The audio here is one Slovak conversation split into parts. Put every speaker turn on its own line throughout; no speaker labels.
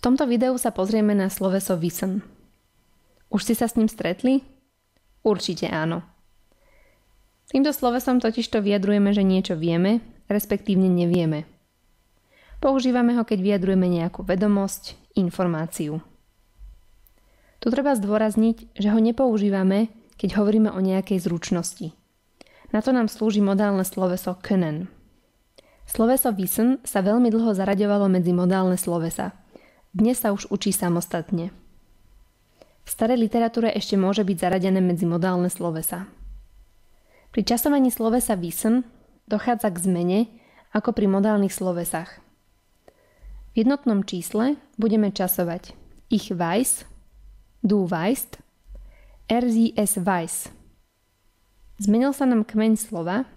tomto videu sa pozrieme na sloveso wissen. Už ste sa s ním stretli? Určite áno. Týmto slovesom totižto vyjadrujeme, že niečo vieme, respektívne nevieme. Používame ho, keď vyjadrujeme nejakú vedomosť, informáciu. Tu treba zdôrazniť, že ho nepoužívame, keď hovoríme o nejakej zručnosti. Na to nám slúži modálne sloveso können. Sloveso wissen sa veľmi dlho zaraďovalo medzi modálne slovesa. Dnes sa už učí samostatne. V starej literatúre ešte môže byť zaradené medzi modálne slovesa. Pri časovaní slovesa wissen dochádza k zmene ako pri modálnych slovesách. V jednotnom čísle budeme časovať ich weiß, du weißt, sie es weiß. Zmenil sa nám kmeň slova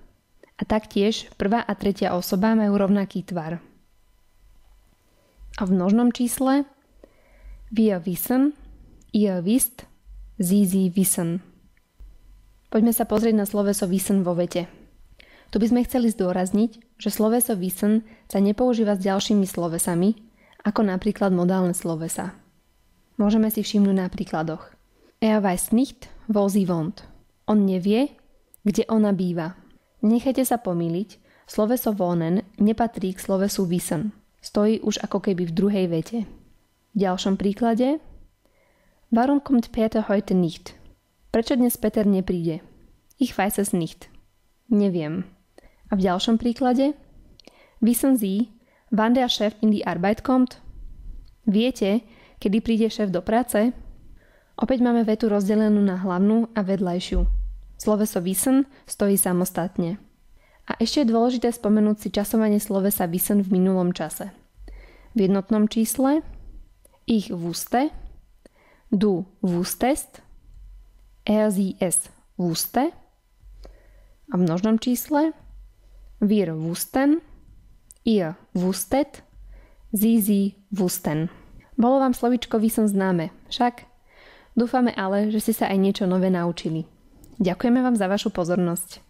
a taktiež prvá a tretia osoba majú rovnaký tvar. A v množnom čísle wir wissen, ihr wisst, sie wissen. Poďme sa pozrieť na sloveso wissen vo vete. Tu by sme chceli zdôrazniť, že sloveso wissen sa nepoužíva s ďalšími slovesami, ako napríklad modálne slovesa. Môžeme si všimnúť na príkladoch. Er weiß nicht, wo sie wohnt. On nevie, kde ona býva. Nechajte sa pomýliť, sloveso wohnen nepatrí k slovesu wissen. Stojí už ako keby v druhej vete. V ďalšom príklade Warum kommt Peter heute nicht? Prečo dnes Peter nepríde? Ich weiß es nicht. Neviem. A v ďalšom príklade Wissen Sie, wann der Chef in die Arbeit kommt? Viete, kedy príde šéf do práce? Opäť máme vetu rozdelenú na hlavnú a vedľajšiu. Sloveso wissen stojí samostatne. A ešte je dôležité spomenúť si časovanie slovesa wissen v minulom čase. V jednotnom čísle ich wusste, du wusstest, sie es wusste a v množnom čísle wir wussten, ihr wusstet, sie wussten. Bolo vám slovíčko wissen známe, však? Dúfame ale, že ste sa aj niečo nové naučili. Ďakujeme vám za vašu pozornosť.